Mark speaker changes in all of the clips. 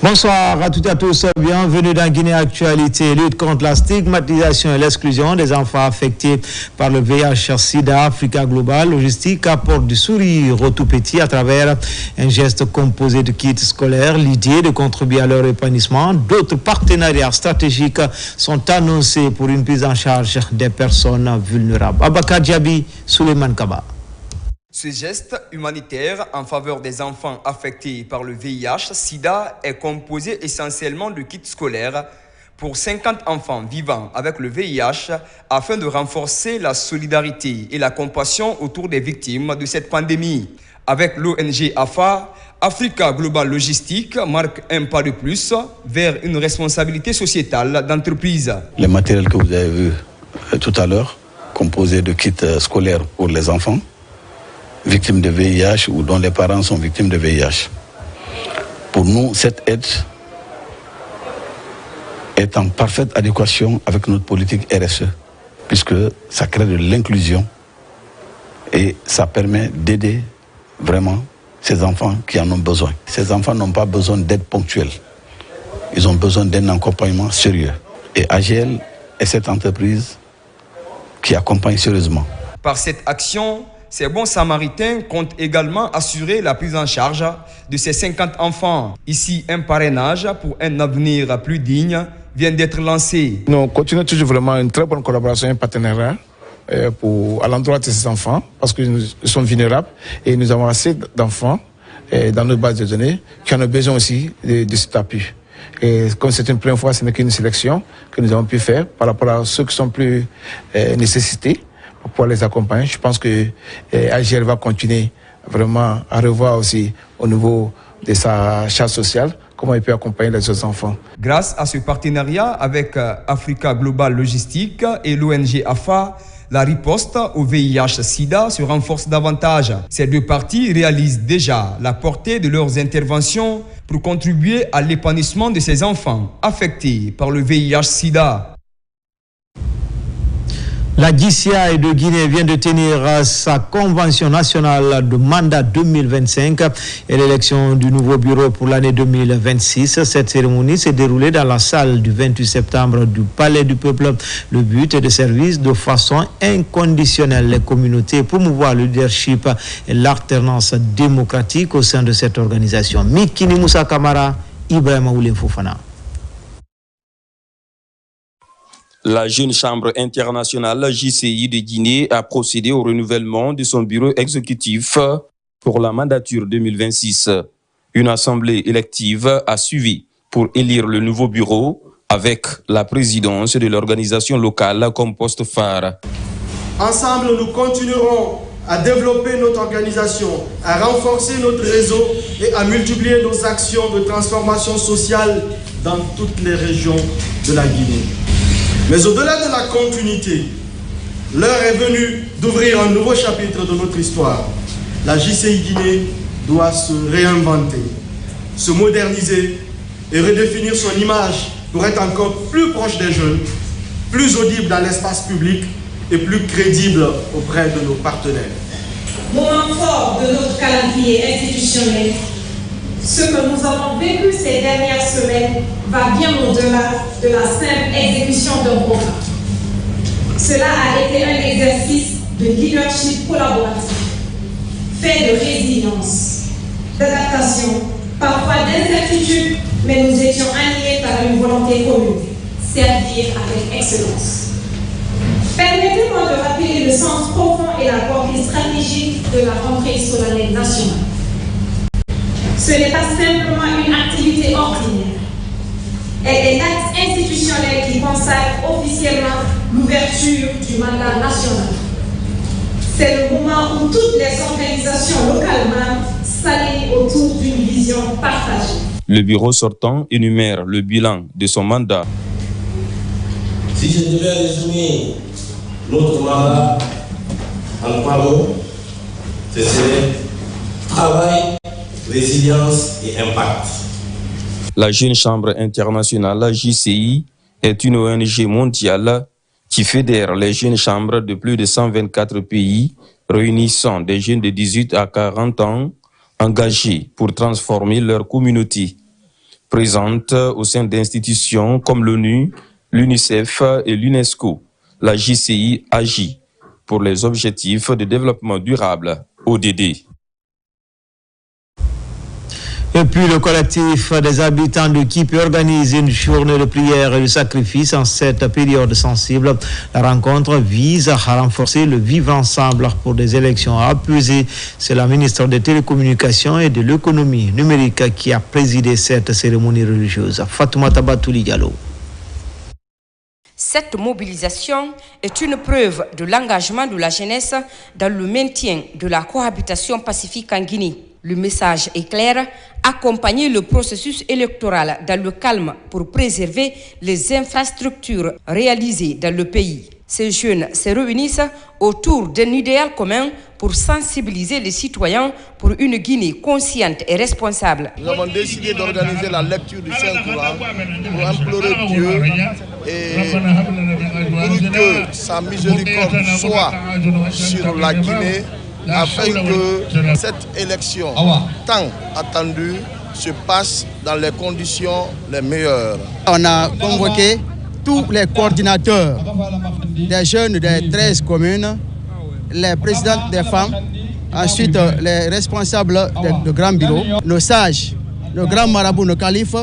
Speaker 1: Bonsoir à toutes et à tous, bienvenue dans Guinée Actualité. Lutte contre la stigmatisation et l'exclusion des enfants affectés par le VIH/SIDA, Africa Global Logistique apporte du sourire au tout petit à travers un geste composé de kits scolaires. L'idée de contribuer à leur épanouissement. D'autres partenariats stratégiques sont annoncés pour une prise en charge des personnes vulnérables. Abaka Diaby, Souleymane Kaba.
Speaker 2: Ce geste humanitaire en faveur des enfants affectés par le VIH/SIDA est composé essentiellement de kits scolaires pour 50 enfants vivant avec le VIH afin de renforcer la solidarité et la compassion autour des victimes de cette pandémie. Avec l'ONG AFA, Africa Global Logistique marque un pas de plus vers une responsabilité sociétale d'entreprise.
Speaker 3: Le matériel que vous avez vu tout à l'heure, composé de kits scolaires pour les enfants victimes de VIH ou dont les parents sont victimes de VIH. Pour nous, cette aide est en parfaite adéquation avec notre politique RSE, puisque ça crée de l'inclusion et ça permet d'aider vraiment ces enfants qui en ont besoin. Ces enfants n'ont pas besoin d'aide ponctuelle, ils ont besoin d'un accompagnement sérieux. Et AGL est cette entreprise qui accompagne sérieusement.
Speaker 2: Par cette action, ces bons samaritains comptent également assurer la prise en charge de ces 50 enfants. Ici, un parrainage pour un avenir plus digne vient d'être lancé.
Speaker 4: Nous continuons toujours vraiment une très bonne collaboration, un partenariat à l'endroit de ces enfants, parce que nous sommes vulnérables et nous avons assez d'enfants dans nos bases de données qui en ont besoin aussi de cet appui. Et comme c'est une première fois, ce n'est qu'une sélection que nous avons pu faire par rapport à ceux qui sont plus nécessités, pour les accompagner. Je pense que AGL va continuer vraiment à revoir aussi au niveau de sa charge sociale comment il peut accompagner les autres enfants.
Speaker 2: Grâce à ce partenariat avec Africa Global Logistique et l'ONG AFA, la riposte au VIH/SIDA se renforce davantage. Ces deux parties réalisent déjà la portée de leurs interventions pour contribuer à l'épanouissement de ces enfants affectés par le VIH/SIDA.
Speaker 1: La GCI de Guinée vient de tenir sa convention nationale de mandat 2025 et l'élection du nouveau bureau pour l'année 2026. Cette cérémonie s'est déroulée dans la salle du 28 septembre du Palais du Peuple. Le but est de servir de façon inconditionnelle les communautés, promouvoir le leadership et l'alternance démocratique au sein de cette organisation. Mikini Moussa Kamara, Ibrahima Oulin Fofana.
Speaker 5: La jeune chambre internationale JCI de Guinée a procédé au renouvellement de son bureau exécutif pour la mandature 2026. Une assemblée élective a suivi pour élire le nouveau bureau avec la présidence de l'organisation locale comme poste phare.
Speaker 6: Ensemble, nous continuerons à développer notre organisation, à renforcer notre réseau et à multiplier nos actions de transformation sociale dans toutes les régions de la Guinée. Mais au-delà de la continuité, l'heure est venue d'ouvrir un nouveau chapitre de notre histoire. La JCI Guinée doit se réinventer, se moderniser et redéfinir son image pour être encore plus proche des jeunes, plus audible dans l'espace public et plus crédible auprès de nos partenaires.
Speaker 7: Moment fort de notre calendrier institutionnel, ce que nous avons vécu ces dernières semaines va bien au-delà de la simple exécution d'un programme. Cela a été un exercice de leadership collaboratif, fait de résilience, d'adaptation, parfois d'incertitude, mais nous étions animés par une volonté commune, servir avec excellence. Permettez-moi de rappeler le sens profond et la portée stratégique de la rentrée solennelle nationale. Ce n'est pas simplement une activité ordinaire. Elle est l'acte institutionnel qui consacre officiellement l'ouverture du mandat national. C'est le moment où toutes les organisations localement s'alignent autour d'une vision partagée.
Speaker 5: Le bureau sortant énumère le bilan de son mandat.
Speaker 8: Si je devais résumer notre mandat en 3 mots, ce serait travail, résilience et impact.
Speaker 5: La Jeune Chambre internationale JCI est une ONG mondiale qui fédère les jeunes chambres de plus de 124 pays, réunissant des jeunes de 18 à 40 ans engagés pour transformer leur communauté. Présente au sein d'institutions comme l'ONU, l'UNICEF et l'UNESCO, la JCI agit pour les objectifs de développement durable, ODD.
Speaker 1: Et puis le collectif des habitants de Kipi organise une journée de prière et de sacrifice en cette période sensible. La rencontre vise à renforcer le vivre ensemble pour des élections apaisées. C'est la ministre des Télécommunications et de l'Économie numérique qui a présidé cette cérémonie religieuse. Fatoumata Batouli Diallo.
Speaker 9: Cette mobilisation est une preuve de l'engagement de la jeunesse dans le maintien de la cohabitation pacifique en Guinée. Le message est clair, accompagner le processus électoral dans le calme pour préserver les infrastructures réalisées dans le pays. Ces jeunes se réunissent autour d'un idéal commun pour sensibiliser les citoyens pour une Guinée consciente et responsable.
Speaker 10: Nous avons décidé d'organiser la lecture du Saint-Coran pour implorer Dieu et pour que sa miséricorde soit sur la Guinée, afin que cette élection tant attendue se passe dans les conditions les meilleures.
Speaker 11: On a convoqué tous les coordinateurs des jeunes des 13 communes, les présidentes des femmes, ensuite les responsables de grands bureaux, nos sages, nos grands marabouts, nos califes,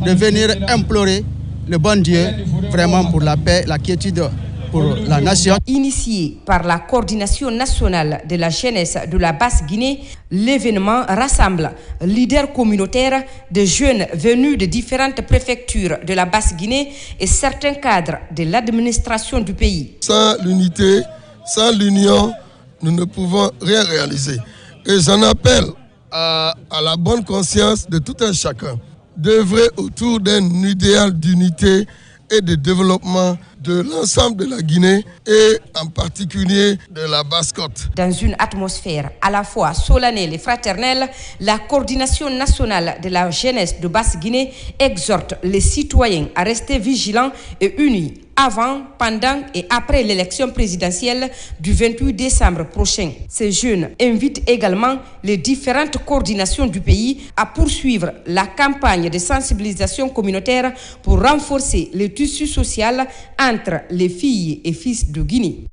Speaker 11: de venir implorer le bon Dieu vraiment pour la paix, la quiétude pour la nation.
Speaker 9: Initié par la coordination nationale de la jeunesse de la Basse-Guinée, l'événement rassemble leaders communautaires de jeunes venus de différentes préfectures de la Basse-Guinée et certains cadres de l'administration du pays.
Speaker 12: Sans l'unité, sans l'union, nous ne pouvons rien réaliser. Et j'en appelle à la bonne conscience de tout un chacun d'œuvrer autour d'un idéal d'unité et de développement de l'ensemble de la Guinée et en particulier de la Basse-Côte.
Speaker 9: Dans une atmosphère à la fois solennelle et fraternelle, la coordination nationale de la jeunesse de Basse-Guinée exhorte les citoyens à rester vigilants et unis avant, pendant et après l'élection présidentielle du 28 décembre prochain. Ces jeunes invitent également les différentes coordinations du pays à poursuivre la campagne de sensibilisation communautaire pour renforcer le tissu social entre les filles et fils de Guinée.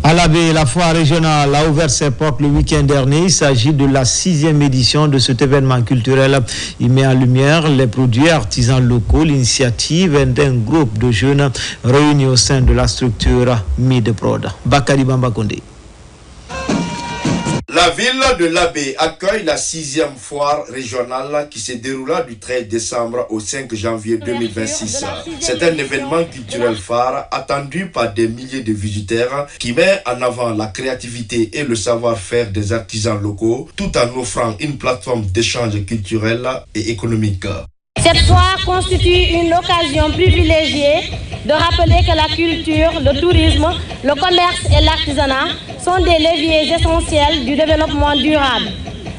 Speaker 1: À Labé, la foire régionale a ouvert ses portes le week-end dernier. Il s'agit de la 6e édition de cet événement culturel. Il met en lumière les produits artisans locaux. L'initiative d'un groupe de jeunes réunis au sein de la structure Mid-Prod. Bakari Bambakonde.
Speaker 13: La ville de Labé accueille la 6e foire régionale qui se déroula du 13 décembre au 5 janvier 2026. C'est un événement culturel phare attendu par des milliers de visiteurs qui met en avant la créativité et le savoir-faire des artisans locaux tout en offrant une plateforme d'échange culturel et économique.
Speaker 14: Cette foire constitue une occasion privilégiée de rappeler que la culture, le tourisme, le commerce et l'artisanat sont des leviers essentiels du développement durable.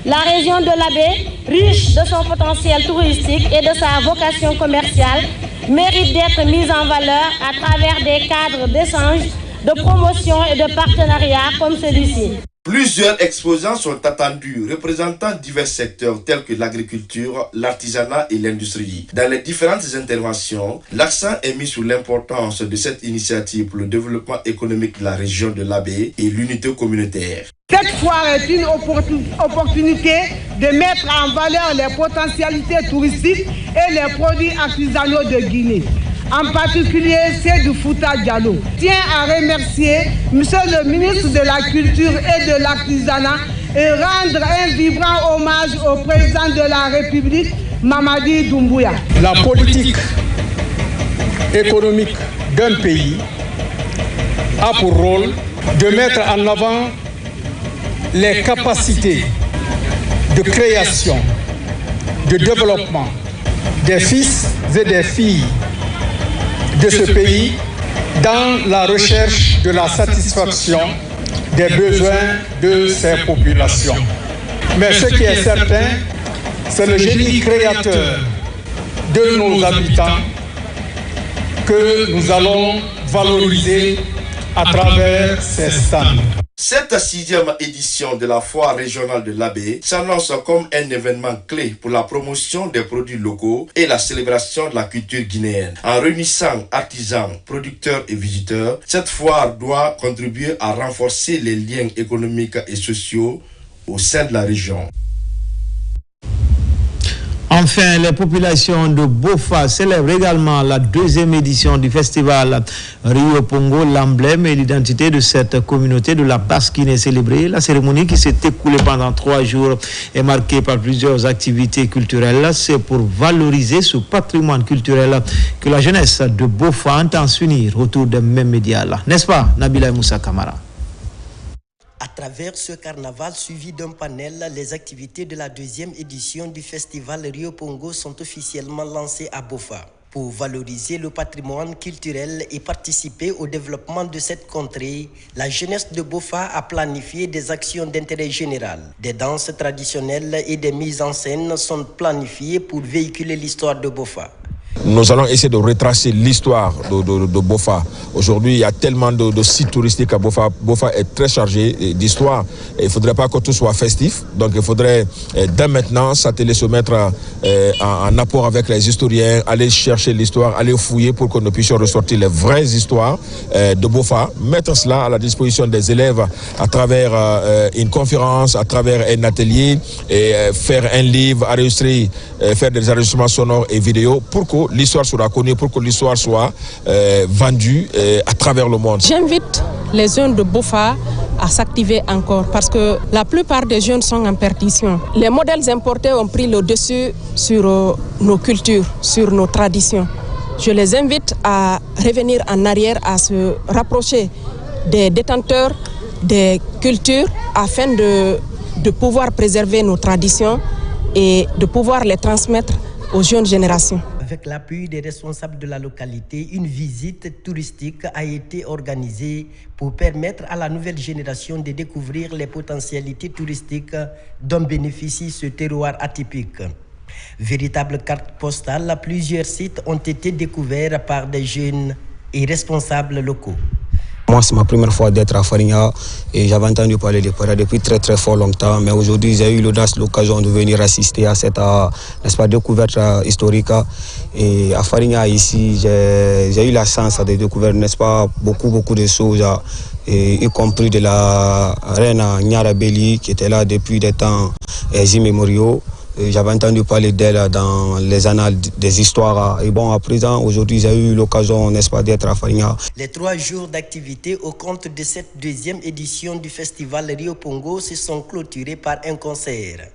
Speaker 14: La région de Labé, riche de son potentiel touristique et de sa vocation commerciale, mérite d'être mise en valeur à travers des cadres d'échange, de promotion et de partenariat comme celui-ci.
Speaker 13: Plusieurs exposants sont attendus, représentant divers secteurs tels que l'agriculture, l'artisanat et l'industrie. Dans les différentes interventions, l'accent est mis sur l'importance de cette initiative pour le développement économique de la région de Labé et l'unité communautaire.
Speaker 15: Cette foire est une opportunité de mettre en valeur les potentialités touristiques et les produits artisanaux de Guinée, en particulier ceux du Fouta Diallo. Je tiens à remercier Monsieur le ministre de la Culture et de l'Artisanat et rendre un vibrant hommage au président de la République, Mamadi Doumbouya.
Speaker 16: La politique économique d'un pays a pour rôle de mettre en avant les capacités de création, de développement des fils et des filles de ce pays dans la recherche de la satisfaction des besoins de ces populations. Mais ce qui est certain, c'est le génie créateur de nos habitants que nous allons valoriser à travers ces stands.
Speaker 13: Cette 6e édition de la foire régionale de l'Abbé s'annonce comme un événement clé pour la promotion des produits locaux et la célébration de la culture guinéenne. En réunissant artisans, producteurs et visiteurs, cette foire doit contribuer à renforcer les liens économiques et sociaux au sein de la région.
Speaker 1: Enfin, les populations de Bofa célèbrent également la 2e édition du festival Rio Pongo. L'emblème et l'identité de cette communauté de la Basse-Guinée célébrée. La cérémonie qui s'est écoulée pendant 3 jours est marquée par plusieurs activités culturelles. C'est pour valoriser ce patrimoine culturel que la jeunesse de Bofa entend s'unir autour des mêmes médias. N'est-ce pas, Nabila Moussa Kamara?
Speaker 17: À travers ce carnaval suivi d'un panel, les activités de la 2e édition du festival Rio Pongo sont officiellement lancées à Bofa. Pour valoriser le patrimoine culturel et participer au développement de cette contrée, la jeunesse de Bofa a planifié des actions d'intérêt général. Des danses traditionnelles et des mises en scène sont planifiées pour véhiculer l'histoire de Bofa.
Speaker 18: Nous allons essayer de retracer l'histoire de Bofa. Aujourd'hui, il y a tellement de sites touristiques à Bofa. Bofa est très chargé d'histoire. Il ne faudrait pas que tout soit festif. Donc, il faudrait dès maintenant s'atteler, se mettre en apport avec les historiens, aller chercher l'histoire, aller fouiller pour que nous puissions ressortir les vraies histoires de Bofa, mettre cela à la disposition des élèves à travers une conférence, à travers un atelier, et faire un livre, enregistrer, faire des enregistrements sonores et vidéos pour que l'histoire sera connue, pour que l'histoire soit vendue à travers le monde.
Speaker 19: J'invite les jeunes de Bofa à s'activer encore parce que la plupart des jeunes sont en perdition. Les modèles importés ont pris le dessus sur nos cultures, sur nos traditions. Je les invite à revenir en arrière, à se rapprocher des détenteurs des cultures afin de pouvoir préserver nos traditions et de pouvoir les transmettre aux jeunes générations.
Speaker 17: Avec l'appui des responsables de la localité, une visite touristique a été organisée pour permettre à la nouvelle génération de découvrir les potentialités touristiques dont bénéficie ce terroir atypique. Véritable carte postale, plusieurs sites ont été découverts par des jeunes et responsables locaux.
Speaker 20: Moi, c'est ma première fois d'être à Farinha et j'avais entendu parler de Para depuis très fort longtemps. Mais aujourd'hui, j'ai eu l'occasion de venir assister à cette découverte historique. Et à Farinha, ici, j'ai eu la chance de découvrir, beaucoup de choses, y compris de la reine Nyara Belli qui était là depuis des temps immémoriaux. J'avais entendu parler d'elle dans les annales des histoires. Et bon, à présent, aujourd'hui, j'ai eu l'occasion, d'être à Farinha.
Speaker 17: Les 3 jours d'activité au compte de cette 2e édition du festival Rio Pongo se sont clôturés par un concert.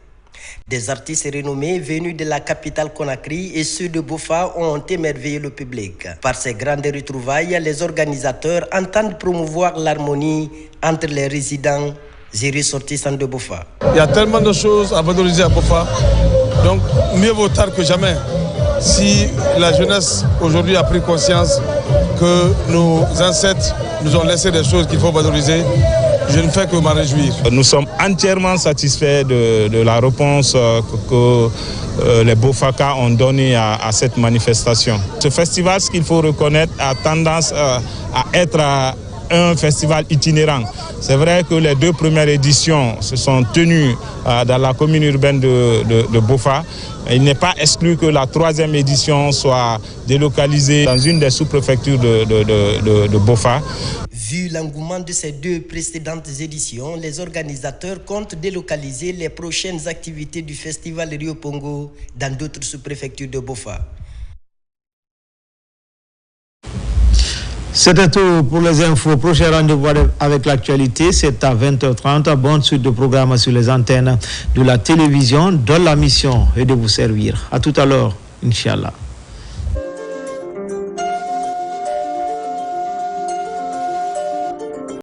Speaker 17: Des artistes renommés venus de la capitale Conakry et ceux de Bofa ont émerveillé le public. Par ces grandes retrouvailles, les organisateurs entendent promouvoir l'harmonie entre les résidents et ressortissants de Bofa.
Speaker 4: Il y a tellement de choses à valoriser à Bofa, donc mieux vaut tard que jamais. Si la jeunesse aujourd'hui a pris conscience que nos ancêtres nous ont laissé des choses qu'il faut valoriser, je ne fais que m'en réjouir.
Speaker 21: Nous sommes entièrement satisfaits de la réponse que les Bofaka ont donnée à cette manifestation. Ce festival, ce qu'il faut reconnaître, a tendance à être un festival itinérant. C'est vrai que les 2 premières éditions se sont tenues dans la commune urbaine de Bofa. Il n'est pas exclu que la 3e édition soit délocalisée dans une des sous-préfectures de Bofa.
Speaker 17: Vu l'engouement de ces 2 précédentes éditions, les organisateurs comptent délocaliser les prochaines activités du festival Rio Pongo dans d'autres sous-préfectures de Bofa.
Speaker 1: C'était tout pour les infos. Prochain rendez-vous avec l'actualité, c'est à 20h30. Bonne suite de programmes sur les antennes de la télévision, dont la mission est de vous servir. À tout à l'heure, Inch'Allah.